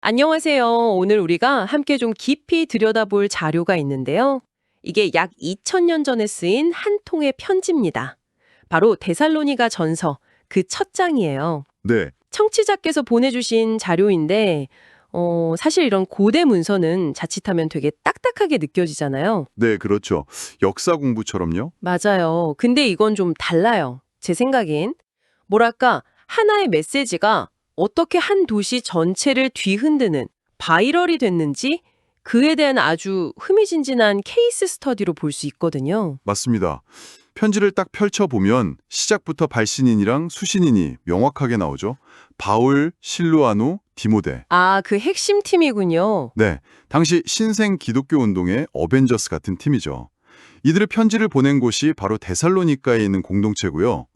안녕하세요. 오늘 우리가 함께 좀 깊이 들여다볼 자료가 있는데요. 이게 약 2000년 전에 쓰인 한 통의 편지입니다. 바로 데살로니가 전서 그 첫 장이에요. 네, 청취자께서 보내주신 자료인데, 사실 이런 고대 문서는 자칫하면 되게 딱딱하게 느껴지잖아요. 네, 그렇죠. 역사 공부처럼요? 맞아요. 근데 이건 좀 달라요. 제 생각엔. 뭐랄까, 하나의 메시지가 어떻게 한 도시 전체를 뒤흔드는 바이럴이 됐는지 그에 대한 아주 흥미진진한 케이스 스터디로 볼 수 있거든요. 맞습니다. 편지를 딱 펼쳐보면 시작부터 발신인이랑 수신인이 명확하게 나오죠. 바울, 실루아노, 디모데. 아, 그 핵심 팀이군요. 네, 당시 신생 기독교 운동의 어벤져스 같은 팀이죠. 이들의 편지를 보낸 곳이 바로 데살로니카에 있는 공동체고요.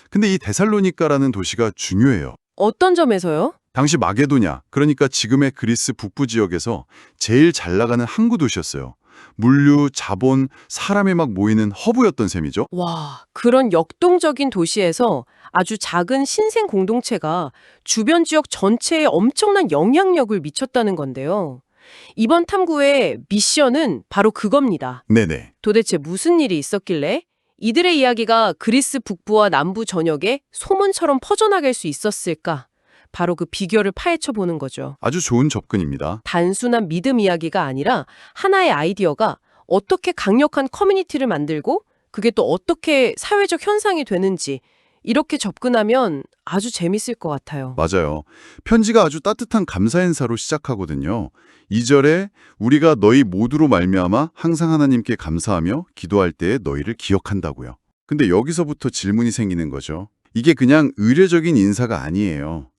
근데 이 데살로니카라는 도시가 중요해요. 어떤 점에서요? 당시 마게도냐, 그러니까 지금의 그리스 북부 지역에서 제일 잘 나가는 항구 도시였어요. 물류, 자본, 사람이 막 모이는 허브였던 셈이죠. 와, 그런 역동적인 도시에서 아주 작은 신생 공동체가 주변 지역 전체에 엄청난 영향력을 미쳤다는 건데요. 이번 탐구의 미션은 바로 그겁니다. 네네. 도대체 무슨 일이 있었길래 이들의 이야기가 그리스 북부와 남부 전역에 소문처럼 퍼져나갈 수 있었을까? 바로 그 비결을 파헤쳐 보는 거죠. 아주 좋은 접근입니다. 단순한 믿음 이야기가 아니라 하나의 아이디어가 어떻게 강력한 커뮤니티를 만들고 그게 또 어떻게 사회적 현상이 되는지 이렇게 접근하면 아주 재밌을 것 같아요. 맞아요. 편지가 아주 따뜻한 감사 인사로 시작하거든요. 2절에 우리가 너희 모두로 말미암아 항상 하나님께 감사하며 기도할 때에 너희를 기억한다고요. 근데 여기서부터 질문이 생기는 거죠. 이게 그냥 의례적인 인사가 아니에요.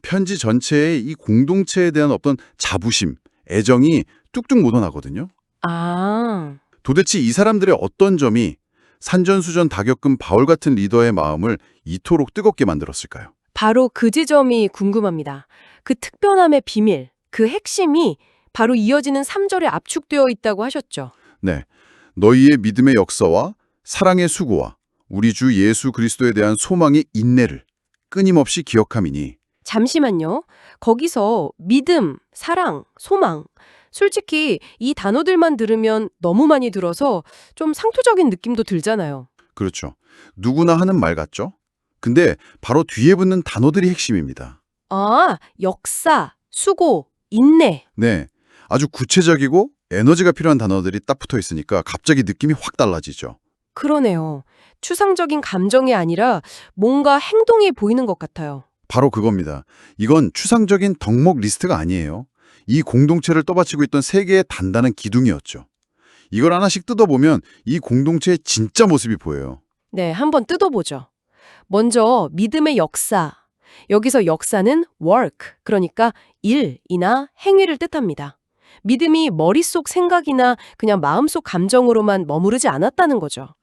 편지 전체에 이 공동체에 대한 어떤 자부심, 애정이 뚝뚝 묻어나거든요. 아, 도대체 이 사람들의 어떤 점이 산전수전 다 겪은 바울 같은 리더의 마음을 이토록 뜨겁게 만들었을까요? 바로 그 지점이 궁금합니다. 그 특별함의 비밀, 그 핵심이 바로 이어지는 3절에 압축되어 있다고 하셨죠. 네, 너희의 믿음의 역사와 사랑의 수고와 우리 주 예수 그리스도에 대한 소망의 인내를 끊임없이 기억함이니. 잠시만요. 거기서 믿음, 사랑, 소망. 솔직히 이 단어들만 들으면 너무 많이 들어서 좀 상투적인 느낌도 들잖아요. 그렇죠. 누구나 하는 말 같죠? 근데 바로 뒤에 붙는 단어들이 핵심입니다. 아, 역사, 수고, 인내. 네, 아주 구체적이고 에너지가 필요한 단어들이 딱 붙어 있으니까 갑자기 느낌이 확 달라지죠. 그러네요. 추상적인 감정이 아니라 뭔가 행동이 보이는 것 같아요. 바로 그겁니다. 이건 추상적인 덕목 리스트가 아니에요. 이 공동체를 떠받치고 있던 세 개의 단단한 기둥이었죠. 이걸 하나씩 뜯어보면 이 공동체의 진짜 모습이 보여요. 네, 한번 뜯어보죠. 먼저 믿음의 역사. 여기서 역사는 work, 그러니까 일이나 행위를 뜻합니다. 믿음이 머릿속 생각이나 그냥 마음속 감정으로만 머무르지 않았다는 거죠.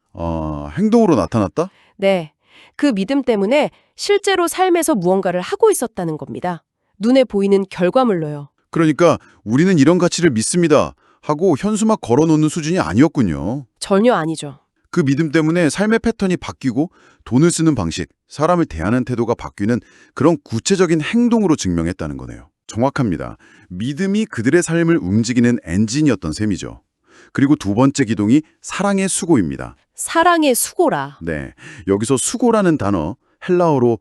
행동으로 나타났다? 네, 그 믿음 때문에 실제로 삶에서 무언가를 하고 있었다는 겁니다. 눈에 보이는 결과물로요. 그러니까 우리는 이런 가치를 믿습니다 하고 현수막 걸어놓는 수준이 아니었군요. 전혀 아니죠. 그 믿음 때문에 삶의 패턴이 바뀌고 돈을 쓰는 방식, 사람을 대하는 태도가 바뀌는 그런 구체적인 행동으로 증명했다는 거네요. 정확합니다. 믿음이 그들의 삶을 움직이는 엔진이었던 셈이죠. 그리고 두 번째 기둥이 사랑의 수고입니다. 사랑의 수고라. 네, 여기서 수고라는 단어 헬라어로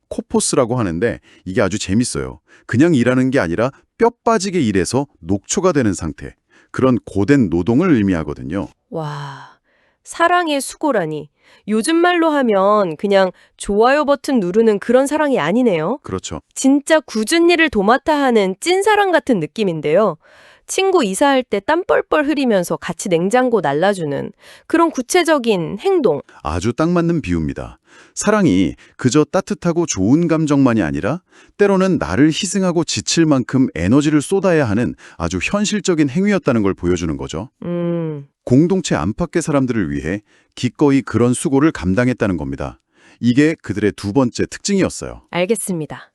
코포스라고 하는데 이게 아주 재밌어요. 그냥 일하는 게 아니라 뼈 빠지게 일해서 녹초가 되는 상태. 그런 고된 노동을 의미하거든요. 와, 사랑의 수고라니. 요즘 말로 하면 그냥 좋아요 버튼 누르는 그런 사랑이 아니네요. 그렇죠. 진짜 굳은 일을 도맡아 하는 찐사랑 같은 느낌인데요. 친구 이사할 때 땀 뻘뻘 흐리면서 같이 냉장고 날라주는 그런 구체적인 행동. 아주 딱 맞는 비유입니다. 사랑이 그저 따뜻하고 좋은 감정만이 아니라 때로는 나를 희생하고 지칠 만큼 에너지를 쏟아야 하는 아주 현실적인 행위였다는 걸 보여주는 거죠. 공동체 안팎의 사람들을 위해 기꺼이 그런 수고를 감당했다는 겁니다. 이게 그들의 두 번째 특징이었어요. 알겠습니다.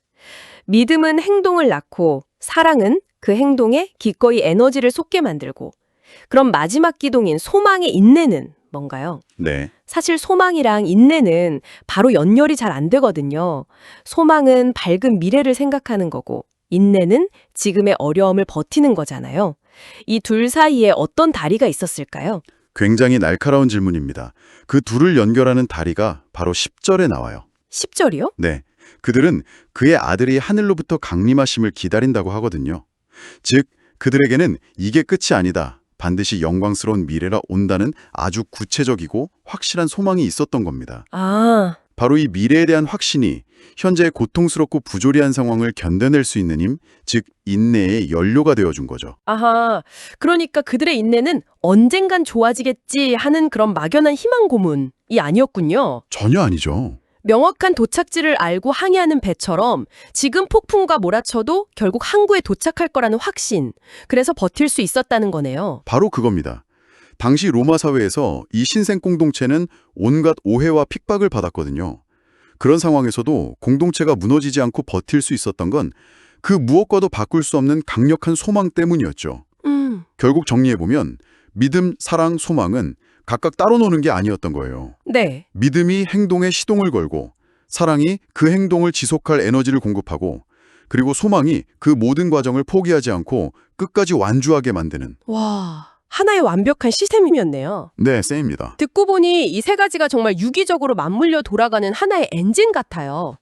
믿음은 행동을 낳고 사랑은 그 행동에 기꺼이 에너지를 쏟게 만들고 그럼 마지막 기둥인 소망의 인내는 뭔가요? 네. 사실 소망이랑 인내는 바로 연결이 잘 안 되거든요. 소망은 밝은 미래를 생각하는 거고 인내는 지금의 어려움을 버티는 거잖아요. 이 둘 사이에 어떤 다리가 있었을까요? 굉장히 날카로운 질문입니다. 그 둘을 연결하는 다리가 바로 10절에 나와요. 10절이요? 네, 그들은 그의 아들이 하늘로부터 강림하심을 기다린다고 하거든요. 즉, 그들에게는 이게 끝이 아니다. 반드시 영광스러운 미래가 온다는 아주 구체적이고 확실한 소망이 있었던 겁니다. 아, 바로 이 미래에 대한 확신이 현재의 고통스럽고 부조리한 상황을 견뎌낼 수 있는 힘, 즉 인내의 연료가 되어준 거죠. 아하. 그러니까 그들의 인내는 언젠간 좋아지겠지 하는 그런 막연한 희망 고문이 아니었군요. 전혀 아니죠. 명확한 도착지를 알고 항해하는 배처럼 지금 폭풍과 몰아쳐도 결국 항구에 도착할 거라는 확신. 그래서 버틸 수 있었다는 거네요. 바로 그겁니다. 당시 로마 사회에서 이 신생 공동체는 온갖 오해와 핍박을 받았거든요. 그런 상황에서도 공동체가 무너지지 않고 버틸 수 있었던 건 그 무엇과도 바꿀 수 없는 강력한 소망 때문이었죠. 결국 정리해보면 믿음, 사랑, 소망은 각각 따로 노는 게 아니었던 거예요. 네. 믿음이 행동에 시동을 걸고 사랑이 그 행동을 지속할 에너지를 공급하고 그리고 소망이 그 모든 과정을 포기하지 않고 끝까지 완주하게 만드는 와, 하나의 완벽한 시스템이었네요. 네, 쌤입니다. 듣고 보니 이 세 가지가 정말 유기적으로 맞물려 돌아가는 하나의 엔진 같아요.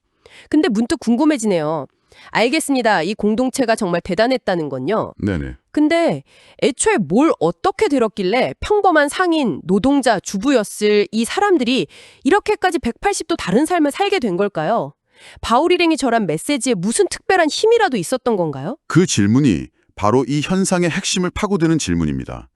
근데 문득 궁금해지네요. 알겠습니다. 이 공동체가 정말 대단했다는 건요. 네네. 근데 애초에 뭘 어떻게 들었길래 평범한 상인, 노동자, 주부였을 이 사람들이 이렇게까지 180도 다른 삶을 살게 된 걸까요? 바울 일행이 전한 메시지에 무슨 특별한 힘이라도 있었던 건가요? 그 질문이 바로 이 현상의 핵심을 파고드는 질문입니다.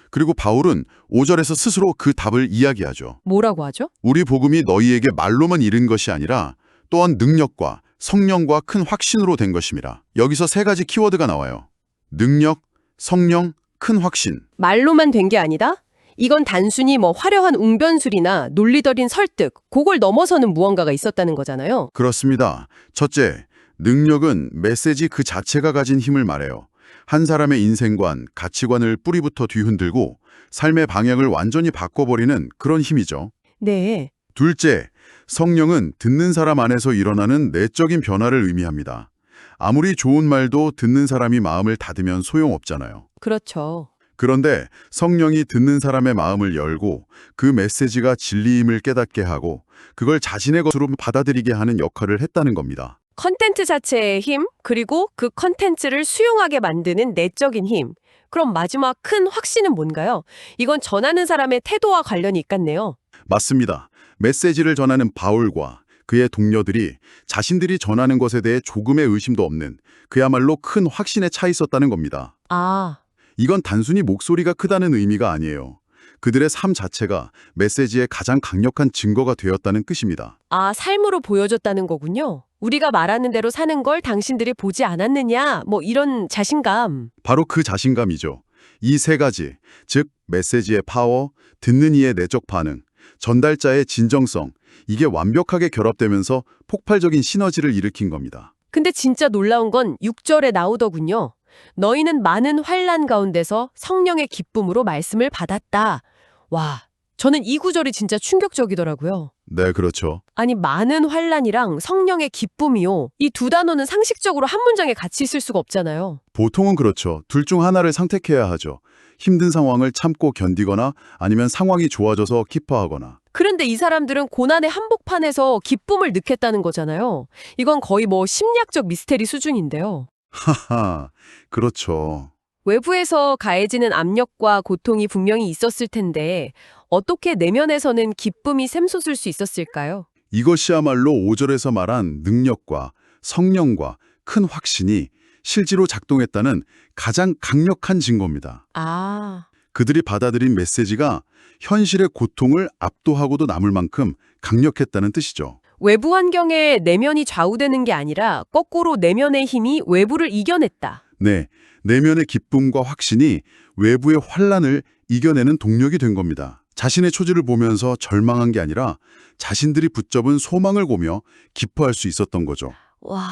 그리고 바울은 5절에서 스스로 그 답을 이야기하죠. 뭐라고 하죠? 우리 복음이 너희에게 말로만 이른 것이 아니라 또한 능력과 성령과 큰 확신으로 된 것임이라. 여기서 세 가지 키워드가 나와요. 능력, 성령, 큰 확신. 말로만 된 게 아니다? 이건 단순히 뭐 화려한 웅변술이나 논리더린 설득, 그걸 넘어서는 무언가가 있었다는 거잖아요. 그렇습니다. 첫째, 능력은 메시지 그 자체가 가진 힘을 말해요. 한 사람의 인생관, 가치관을 뿌리부터 뒤흔들고 삶의 방향을 완전히 바꿔버리는 그런 힘이죠. 네. 둘째, 성령은 듣는 사람 안에서 일어나는 내적인 변화를 의미합니다. 아무리 좋은 말도 듣는 사람이 마음을 닫으면 소용없잖아요. 그렇죠. 그런데 성령이 듣는 사람의 마음을 열고 그 메시지가 진리임을 깨닫게 하고 그걸 자신의 것으로 받아들이게 하는 역할을 했다는 겁니다. 컨텐츠 자체의 힘, 그리고 그 컨텐츠를 수용하게 만드는 내적인 힘. 그럼 마지막 큰 확신은 뭔가요? 이건 전하는 사람의 태도와 관련이 있겠네요. 맞습니다. 메시지를 전하는 바울과 그의 동료들이 자신들이 전하는 것에 대해 조금의 의심도 없는 그야말로 큰 확신에 차 있었다는 겁니다. 아, 이건 단순히 목소리가 크다는 의미가 아니에요. 그들의 삶 자체가 메시지의 가장 강력한 증거가 되었다는 뜻입니다. 삶으로 보여줬다는 거군요. 우리가 말하는 대로 사는 걸 당신들이 보지 않았느냐, 뭐 이런 자신감. 바로 그 자신감이죠. 이 세 가지, 즉 메시지의 파워, 듣는 이의 내적 반응, 전달자의 진정성, 이게 완벽하게 결합되면서 폭발적인 시너지를 일으킨 겁니다. 근데 진짜 놀라운 건 6절에 나오더군요. 너희는 많은 환난 가운데서 성령의 기쁨으로 말씀을 받았다. 와, 저는 이 구절이 진짜 충격적이더라고요. 네, 그렇죠. 아니, 많은 환난이랑 성령의 기쁨이요. 이 두 단어는 상식적으로 한 문장에 같이 있을 수가 없잖아요. 보통은 그렇죠. 둘 중 하나를 선택해야 하죠. 힘든 상황을 참고 견디거나 아니면 상황이 좋아져서 기뻐하거나. 그런데 이 사람들은 고난의 한복판에서 기쁨을 느꼈다는 거잖아요. 이건 거의 뭐 심리학적 미스테리 수준인데요. 하하, 그렇죠. 외부에서 가해지는 압력과 고통이 분명히 있었을 텐데 어떻게 내면에서는 기쁨이 샘솟을 수 있었을까요? 이것이야말로 5절에서 말한 능력과 성령과 큰 확신이 실제로 작동했다는 가장 강력한 증거입니다. 아, 그들이 받아들인 메시지가 현실의 고통을 압도하고도 남을 만큼 강력했다는 뜻이죠. 외부 환경에 내면이 좌우되는 게 아니라 거꾸로 내면의 힘이 외부를 이겨냈다. 네, 내면의 기쁨과 확신이 외부의 환란을 이겨내는 동력이 된 겁니다. 자신의 처지를 보면서 절망한 게 아니라 자신들이 붙잡은 소망을 보며 기뻐할 수 있었던 거죠. 와,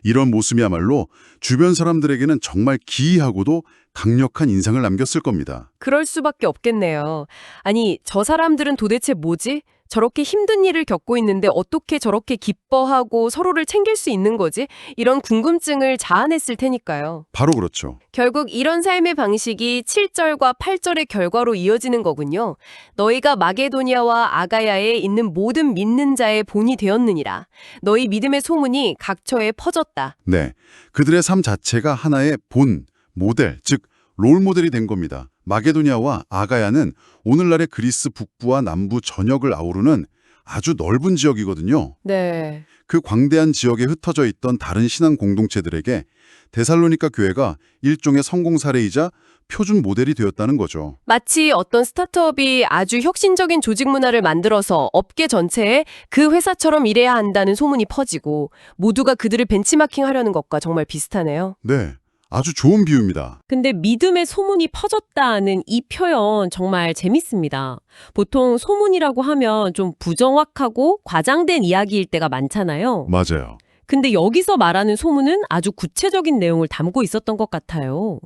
이런 모습이야말로 주변 사람들에게는 정말 기이하고도 강력한 인상을 남겼을 겁니다. 그럴 수밖에 없겠네요. 아니, 저 사람들은 도대체 뭐지? 저렇게 힘든 일을 겪고 있는데 어떻게 저렇게 기뻐하고 서로를 챙길 수 있는 거지? 이런 궁금증을 자아냈을 테니까요. 바로 그렇죠. 결국 이런 삶의 방식이 7절과 8절의 결과로 이어지는 거군요. 너희가 마게도니아와 아가야에 있는 모든 믿는 자의 본이 되었느니라. 너희 믿음의 소문이 각처에 퍼졌다. 네, 그들의 삶 자체가 하나의 본, 모델, 즉 롤모델이 된 겁니다. 마게도니아와 아가야는 오늘날의 그리스 북부와 남부 전역을 아우르는 아주 넓은 지역이거든요. 네. 그 광대한 지역에 흩어져 있던 다른 신앙 공동체들에게 데살로니가 교회가 일종의 성공 사례이자 표준 모델이 되었다는 거죠. 마치 어떤 스타트업이 아주 혁신적인 조직 문화를 만들어서 업계 전체에 그 회사처럼 일해야 한다는 소문이 퍼지고 모두가 그들을 벤치마킹 하려는 것과 정말 비슷하네요. 네, 아주 좋은 비유입니다. 근데 믿음의 소문이 퍼졌다는 이 표현 정말 재밌습니다. 보통 소문이라고 하면 좀 부정확하고 과장된 이야기일 때가 많잖아요. 맞아요. 근데 여기서 말하는 소문은 아주 구체적인 내용을 담고 있었던 것 같아요.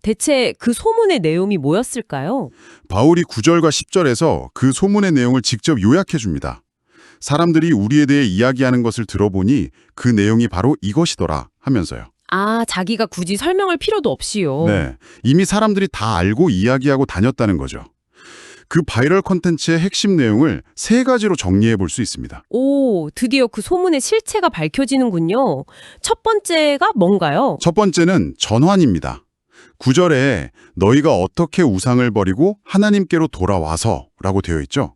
대체 그 소문의 내용이 뭐였을까요? 바울이 9절과 10절에서 그 소문의 내용을 직접 요약해 줍니다. 사람들이 우리에 대해 이야기하는 것을 들어보니 그 내용이 바로 이것이더라 하면서요. 아, 자기가 굳이 설명할 필요도 없이요. 네, 이미 사람들이 다 알고 이야기하고 다녔다는 거죠. 그 바이럴 콘텐츠의 핵심 내용을 3가지로 정리해 볼 수 있습니다. 오, 드디어 그 소문의 실체가 밝혀지는군요. 첫 번째가 뭔가요? 첫 번째는 전환입니다. 9절에 너희가 어떻게 우상을 버리고 하나님께로 돌아와서 라고 되어 있죠.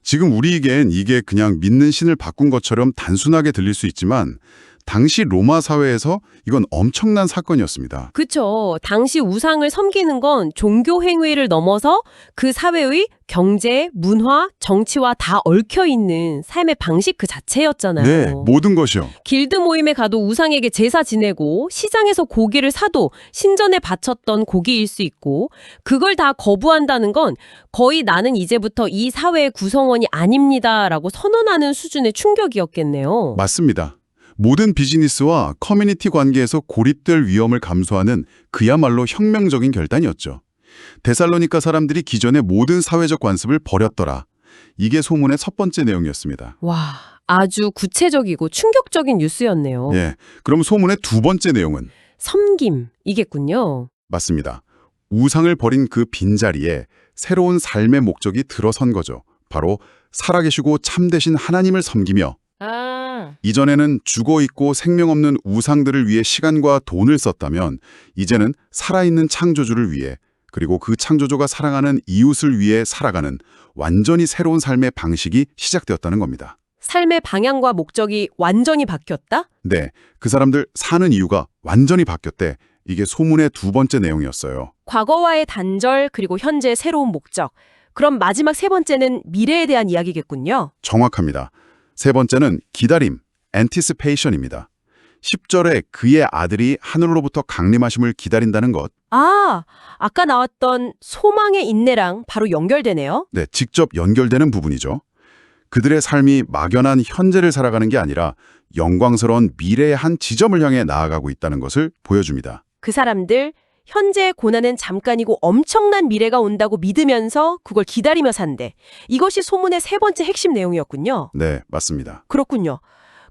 지금 우리에겐 이게 그냥 믿는 신을 바꾼 것처럼 단순하게 들릴 수 있지만 당시 로마 사회에서 이건 엄청난 사건이었습니다. 그쵸. 당시 우상을 섬기는 건 종교 행위를 넘어서 그 사회의 경제, 문화, 정치와 다 얽혀있는 삶의 방식 그 자체였잖아요. 네, 모든 것이요. 길드 모임에 가도 우상에게 제사 지내고 시장에서 고기를 사도 신전에 바쳤던 고기일 수 있고 그걸 다 거부한다는 건 거의 나는 이제부터 이 사회의 구성원이 아닙니다라고 선언하는 수준의 충격이었겠네요. 맞습니다. 모든 비즈니스와 커뮤니티 관계에서 고립될 위험을 감수하는 그야말로 혁명적인 결단이었죠. 데살로니가 사람들이 기존의 모든 사회적 관습을 버렸더라. 이게 소문의 첫 번째 내용이었습니다. 와, 아주 구체적이고 충격적인 뉴스였네요. 예, 그럼 소문의 두 번째 내용은? 섬김이겠군요. 맞습니다. 우상을 버린 그 빈자리에 새로운 삶의 목적이 들어선 거죠. 바로 살아계시고 참되신 하나님을 섬기며 이전에는 죽어있고 생명 없는 우상들을 위해 시간과 돈을 썼다면 이제는 살아있는 창조주를 위해 그리고 그 창조주가 사랑하는 이웃을 위해 살아가는 완전히 새로운 삶의 방식이 시작되었다는 겁니다. 삶의 방향과 목적이 완전히 바뀌었다? 네, 그 사람들 사는 이유가 완전히 바뀌었대. 이게 소문의 두 번째 내용이었어요. 과거와의 단절 그리고 현재의 새로운 목적. 그럼 마지막 세 번째는 미래에 대한 이야기겠군요. 정확합니다. 세 번째는 기다림, anticipation입니다. 10절에 그의 아들이 하늘로부터 강림하심을 기다린다는 것. 아, 아까 나왔던 소망의 인내랑 바로 연결되네요. 네, 직접 연결되는 부분이죠. 그들의 삶이 막연한 현재를 살아가는 게 아니라 영광스러운 미래의 한 지점을 향해 나아가고 있다는 것을 보여줍니다. 그 사람들 현재의 고난은 잠깐이고 엄청난 미래가 온다고 믿으면서 그걸 기다리며 산대. 이것이 소문의 세 번째 핵심 내용이었군요. 네, 맞습니다. 그렇군요.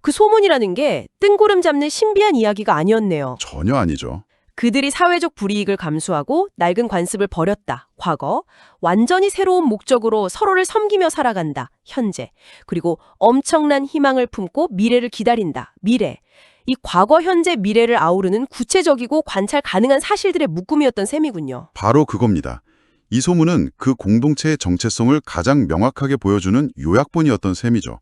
그 소문이라는 게 뜬구름 잡는 신비한 이야기가 아니었네요. 전혀 아니죠. 그들이 사회적 불이익을 감수하고 낡은 관습을 버렸다. 과거. 완전히 새로운 목적으로 서로를 섬기며 살아간다. 현재. 그리고 엄청난 희망을 품고 미래를 기다린다. 미래. 이 과거, 현재, 미래를 아우르는 구체적이고 관찰 가능한 사실들의 묶음이었던 셈이군요. 바로 그겁니다. 이 소문은 그 공동체의 정체성을 가장 명확하게 보여주는 요약본이었던 셈이죠.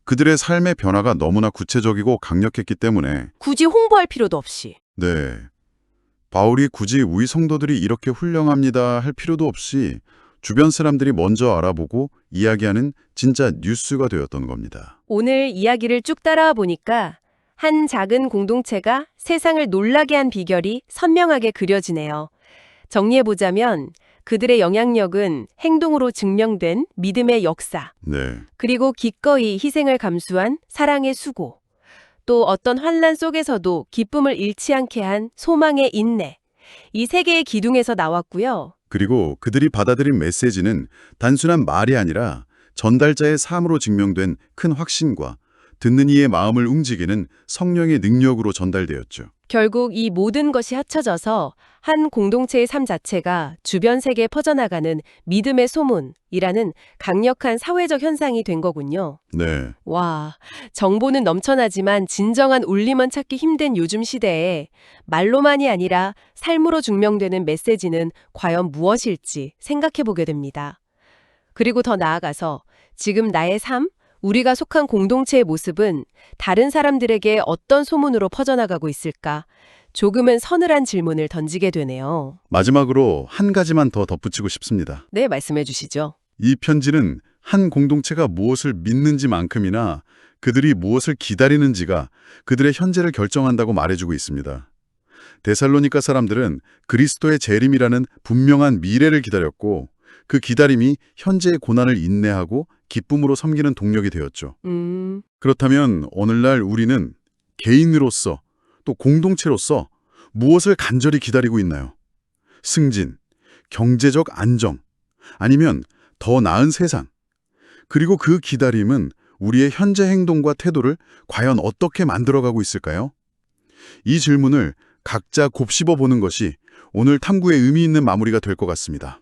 그들의 삶의 변화가 너무나 구체적이고 강력했기 때문에 굳이 홍보할 필요도 없이. 네, 바울이 굳이 우리 성도들이 이렇게 훌륭합니다 할 필요도 없이 주변 사람들이 먼저 알아보고 이야기하는 진짜 뉴스가 되었던 겁니다. 오늘 이야기를 쭉 따라와 보니까 한 작은 공동체가 세상을 놀라게 한 비결이 선명하게 그려지네요. 정리해보자면 그들의 영향력은 행동으로 증명된 믿음의 역사, 네, 그리고 기꺼이 희생을 감수한 사랑의 수고, 또 어떤 환난 속에서도 기쁨을 잃지 않게 한 소망의 인내, 이 세 개의 기둥에서 나왔고요. 그리고 그들이 받아들인 메시지는 단순한 말이 아니라 전달자의 삶으로 증명된 큰 확신과 듣는 이의 마음을 움직이는 성령의 능력으로 전달되었죠. 결국 이 모든 것이 합쳐져서 한 공동체의 삶 자체가 주변 세계에 퍼져나가는 믿음의 소문이라는 강력한 사회적 현상이 된 거군요. 네, 와, 정보는 넘쳐나지만 진정한 울림은 찾기 힘든 요즘 시대에 말로만이 아니라 삶으로 증명되는 메시지는 과연 무엇일지 생각해 보게 됩니다. 그리고 더 나아가서 지금 나의 삶, 우리가 속한 공동체의 모습은 다른 사람들에게 어떤 소문으로 퍼져나가고 있을까? 조금은 서늘한 질문을 던지게 되네요. 마지막으로 한 가지만 더 덧붙이고 싶습니다. 네, 말씀해 주시죠. 이 편지는 한 공동체가 무엇을 믿는지만큼이나 그들이 무엇을 기다리는지가 그들의 현재를 결정한다고 말해주고 있습니다. 데살로니가 사람들은 그리스도의 재림이라는 분명한 미래를 기다렸고 그 기다림이 현재의 고난을 인내하고 기쁨으로 섬기는 동력이 되었죠. 그렇다면 오늘날 우리는 개인으로서 또 공동체로서 무엇을 간절히 기다리고 있나요? 승진, 경제적 안정, 아니면 더 나은 세상. 그리고 그 기다림은 우리의 현재 행동과 태도를 과연 어떻게 만들어가고 있을까요? 이 질문을 각자 곱씹어 보는 것이 오늘 탐구의 의미 있는 마무리가 될 것 같습니다.